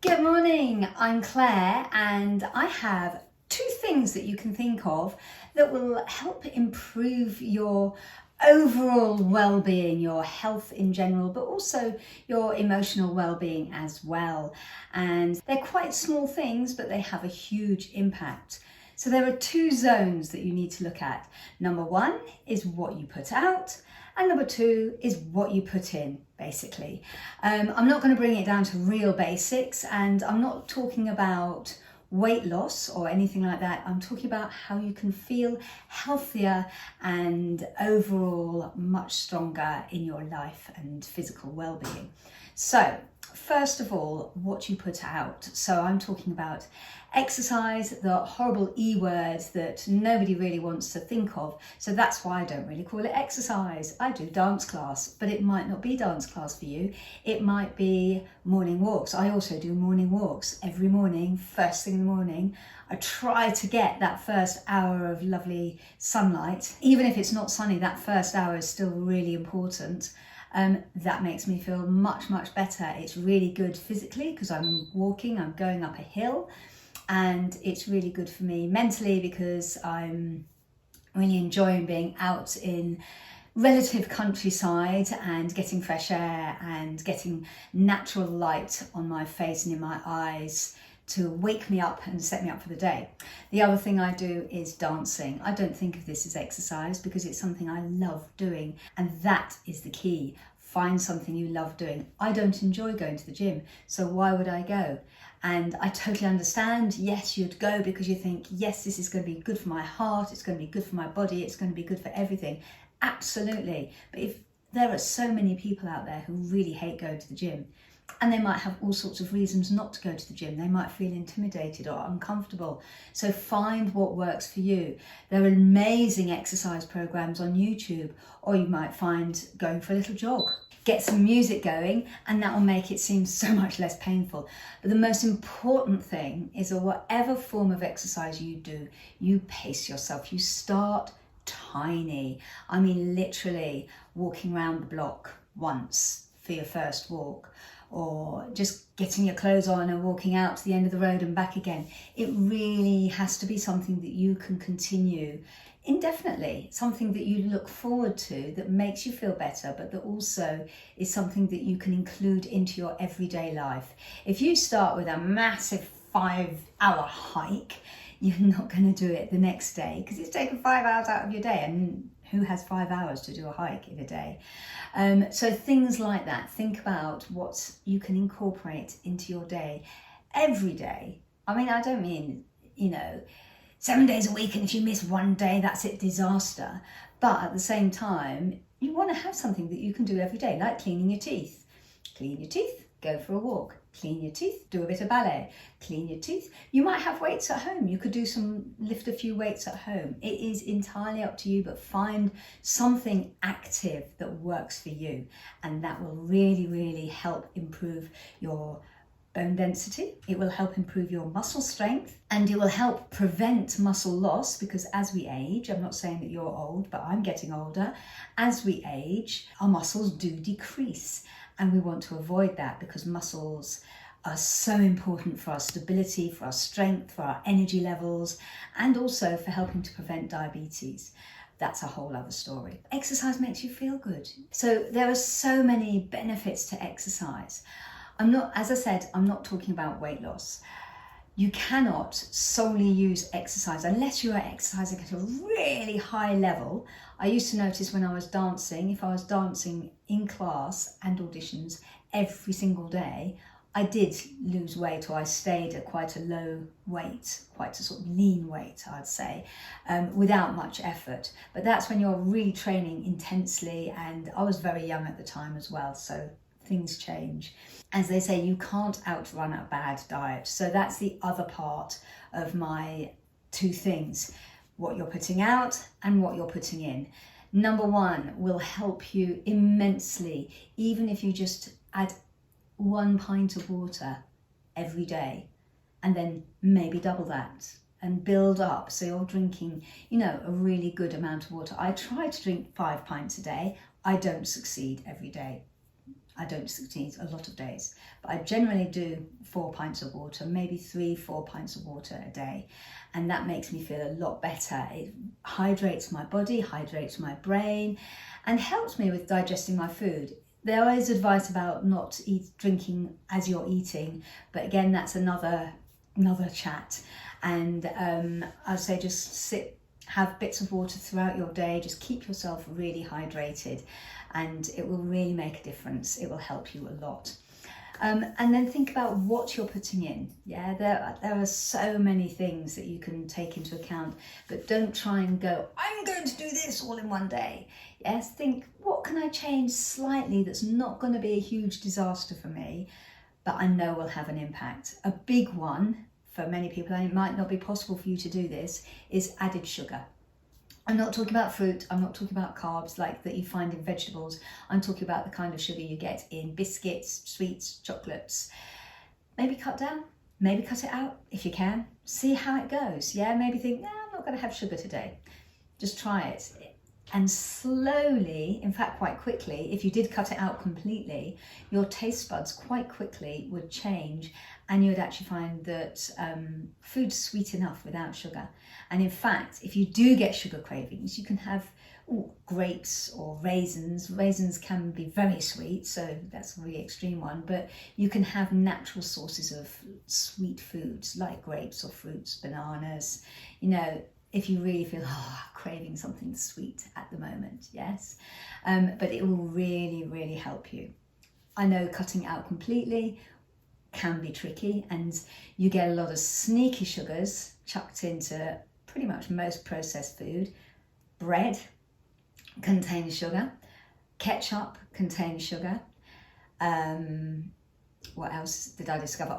Good morning, I'm Claire and I have two things that you can think of that will help improve your overall well-being, your health in general, but also your emotional well-being as well. And they're quite small things, but they have a huge impact. So there are two zones that you need to look at. Number one is what you put out, and number two is what you put in, basically. I'm not going to bring it down to real basics, and I'm not talking about weight loss or anything like that. I'm talking about how you can feel healthier and overall much stronger in your life and physical well-being. So first of all, what you put out. So I'm talking about exercise, the horrible E word that nobody really wants to think of. So that's why I don't really call it exercise. I do dance class, but it might not be dance class for you. It might be morning walks. I also do morning walks every morning, first thing in the morning. I try to get that first hour of lovely sunlight. Even if it's not sunny, that first hour is still really important. That makes me feel much better. It's really good physically because I'm walking, I'm going up a hill, and it's really good for me mentally because I'm really enjoying being out in relative countryside and getting fresh air and getting natural light on my face and in my eyes to wake me up and set me up for the day. The other thing I do is dancing. I don't think of this as exercise because it's something I love doing, and that is the key. Find something you love doing. I don't enjoy going to the gym, so why would I go? And I totally understand, yes, you'd go because you think, yes, this is going to be good for my heart, it's going to be good for my body, it's going to be good for everything. Absolutely. But if there are so many people out there who really hate going to the gym, and they might have all sorts of reasons not to go to the gym. They might feel intimidated or uncomfortable. So find what works for you. There are amazing exercise programs on YouTube, or you might find going for a little jog. Get some music going, and that will make it seem so much less painful. But the most important thing is that whatever form of exercise you do, you pace yourself. You start tiny. I mean, literally walking around the block once for your first walk, or just getting your clothes on and walking out to the end of the road and back again. It really has to be something that you can continue indefinitely, something that you look forward to, that makes you feel better, but that also is something that you can include into your everyday life. If you start with a massive 5-hour hike, you're not going to do it the next day because it's taken 5 hours out of your day, and who has 5 hours to do a hike in a day? So things like that. Think about what you can incorporate into your day every day. I mean, I don't mean, 7 days a week, and if you miss one day, that's it, disaster. But at the same time, you want to have something that you can do every day, like cleaning your teeth. Clean your teeth, go for a walk. Clean your teeth, do a bit of ballet. Clean your teeth. You might have weights at home. You could lift a few weights at home. It is entirely up to you, but find something active that works for you. And that will really help improve your bone density. It will help improve your muscle strength, and it will help prevent muscle loss because as we age, I'm not saying that you're old, but I'm getting older. As we age, our muscles do decrease. And we want to avoid that because muscles are so important for our stability, for our strength, for our energy levels, and also for helping to prevent diabetes. That's a whole other story. Exercise makes you feel good. So there are so many benefits to exercise. As I said, I'm not talking about weight loss. You cannot solely use exercise unless you are exercising at a really high level. I used to notice when I was dancing, if I was dancing in class and auditions every single day, I did lose weight, or I stayed at quite a low weight, quite a sort of lean weight, I'd say, without much effort. But that's when you're really training intensely, and I was very young at the time as well, so things change. As they say, you can't outrun a bad diet. So that's the other part of my two things, what you're putting out and what you're putting in. Number one will help you immensely, even if you just add 1 pint of water every day, and then maybe double that and build up. So you're drinking, a really good amount of water. I try to drink 5 pints a day. I don't succeed every day. I don't need a lot of days, but I generally do 4 pints of water, maybe 3-4 pints of water a day. And that makes me feel a lot better. It hydrates my body, hydrates my brain, and helps me with digesting my food. There is advice about not drinking as you're eating, but again, that's another chat. And I'd say just have bits of water throughout your day. Just keep yourself really hydrated, and it will really make a difference. It will help you a lot. And then think about what you're putting in. Yeah, there are so many things that you can take into account, but don't try and go, I'm going to do this all in one day. Yes, think, what can I change slightly that's not going to be a huge disaster for me, but I know will have an impact. A big one for many people, and it might not be possible for you to do this, is added sugar. I'm not talking about fruit, I'm not talking about carbs like that you find in vegetables. I'm talking about the kind of sugar you get in biscuits, sweets, chocolates. Maybe cut down, maybe cut it out if you can. See how it goes. Yeah, maybe think, no, I'm not going to have sugar today. Just try it. And slowly, in fact quite quickly, if you did cut it out completely, your taste buds quite quickly would change, and you would actually find that food's sweet enough without sugar. And in fact, if you do get sugar cravings, you can have grapes or raisins. Raisins can be very sweet, so that's a really extreme one, but you can have natural sources of sweet foods like grapes or fruits, bananas, if you really feel craving something sweet at the moment, yes. But it will really, really help you. I know cutting out completely can be tricky, and you get a lot of sneaky sugars chucked into pretty much most processed food. Bread contains sugar, ketchup contains sugar. What else did I discover?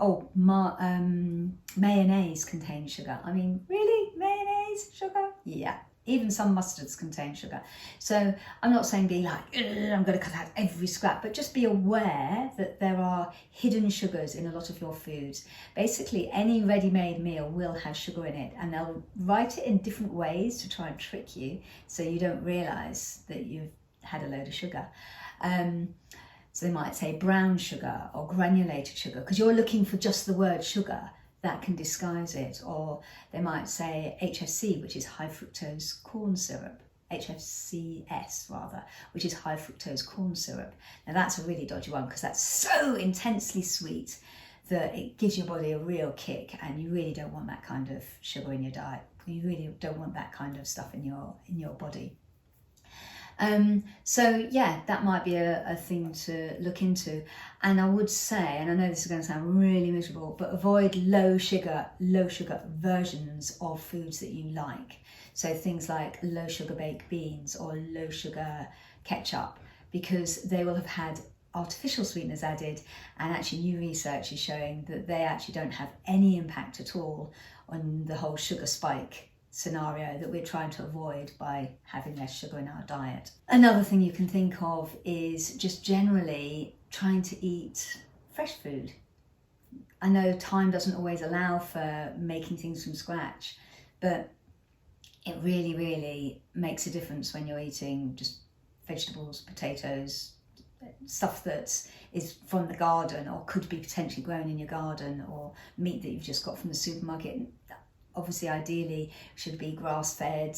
Mayonnaise contains sugar. I mean, really? Mayonnaise? Sugar? Yeah. Even some mustards contain sugar. So I'm not saying be like, I'm going to cut out every scrap, but just be aware that there are hidden sugars in a lot of your foods. Basically, any ready-made meal will have sugar in it, and they'll write it in different ways to try and trick you so you don't realise that you've had a load of sugar. So they might say brown sugar or granulated sugar, because you're looking for just the word sugar. That can disguise it. Or they might say HFC, which is high fructose corn syrup. HFCS rather, which is high fructose corn syrup. Now that's a really dodgy one, because that's so intensely sweet that it gives your body a real kick, and you really don't want that kind of sugar in your diet. You really don't want that kind of stuff in your body. So yeah, that might be a thing to look into. And I would say, and I know this is going to sound really miserable, but avoid low sugar versions of foods that you like. So things like low sugar baked beans or low sugar ketchup, because they will have had artificial sweeteners added, and actually new research is showing that they actually don't have any impact at all on the whole sugar spike scenario that we're trying to avoid by having less sugar in our diet. Another thing you can think of is just generally trying to eat fresh food. I know time doesn't always allow for making things from scratch, but it really, really makes a difference when you're eating just vegetables, potatoes, stuff that is from the garden or could be potentially grown in your garden, or meat that you've just got from the supermarket. Obviously, ideally, should be grass-fed,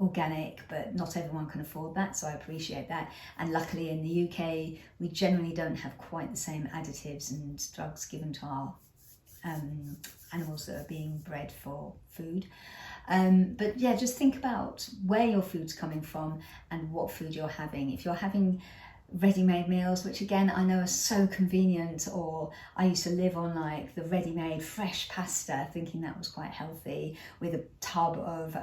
organic, but not everyone can afford that, so I appreciate that. And luckily in the UK, we generally don't have quite the same additives and drugs given to our animals that are being bred for food. But yeah, just think about where your food's coming from and what food you're having. If you're having ready-made meals, which again I know are so convenient, or I used to live on like the ready-made fresh pasta, thinking that was quite healthy, with a tub of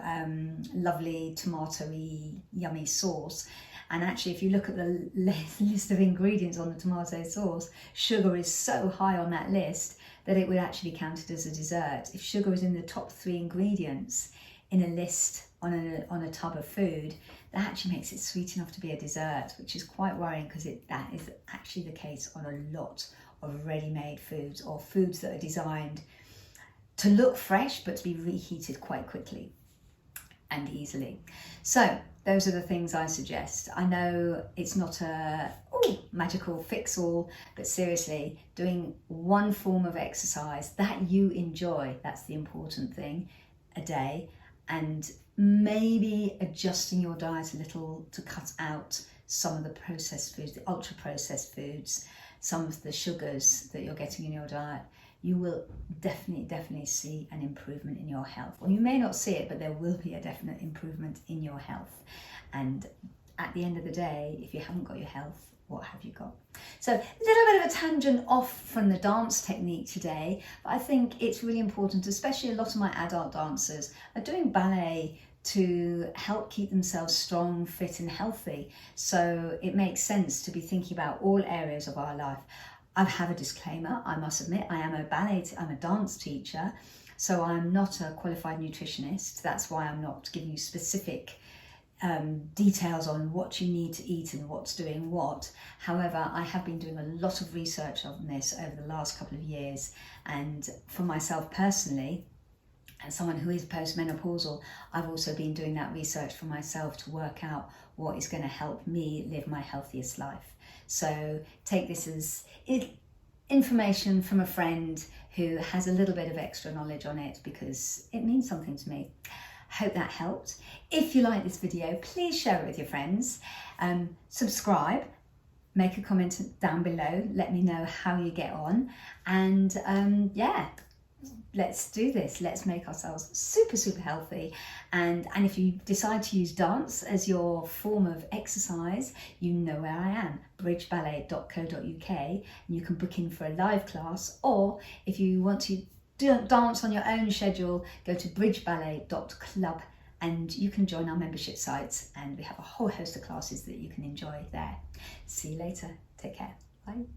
lovely tomatoey yummy sauce. And actually, if you look at the list of ingredients on the tomato sauce, sugar is so high on that list that it would actually be counted as a dessert. If sugar is in the top 3 ingredients in a list on a tub of food, that actually makes it sweet enough to be a dessert, which is quite worrying, because that is actually the case on a lot of ready-made foods, or foods that are designed to look fresh but to be reheated quite quickly. and easily. So those are the things I suggest. I know it's not a magical fix all, but seriously, doing one form of exercise that you enjoy, that's the important thing, a day, and maybe adjusting your diet a little to cut out some of the processed foods, the ultra processed foods, some of the sugars that you're getting in your diet, you will definitely see an improvement in your health. Well, you may not see it, but there will be a definite improvement in your health. And at the end of the day, if you haven't got your health, what have you got? So a little bit of a tangent off from the dance technique today, but I think it's really important, especially a lot of my adult dancers are doing ballet to help keep themselves strong, fit and healthy. So it makes sense to be thinking about all areas of our life. I have a disclaimer, I must admit, I'm a dance teacher, so I'm not a qualified nutritionist. That's why I'm not giving you specific details on what you need to eat and what's doing what. However, I have been doing a lot of research on this over the last couple of years, and for myself personally, as someone who is postmenopausal, I've also been doing that research for myself to work out what is going to help me live my healthiest life. So take this as information from a friend who has a little bit of extra knowledge on it, because it means something to me. Hope that helped. If you like this video, please share it with your friends. Subscribe, make a comment down below, let me know how you get on, and yeah, let's do this. Let's make ourselves super healthy. And if you decide to use dance as your form of exercise, you know where I am, bridgeballet.co.uk, and you can book in for a live class, or if you want to dance on your own schedule, go to bridgeballet.club and you can join our membership sites, and we have a whole host of classes that you can enjoy there. See you later. Take care. Bye.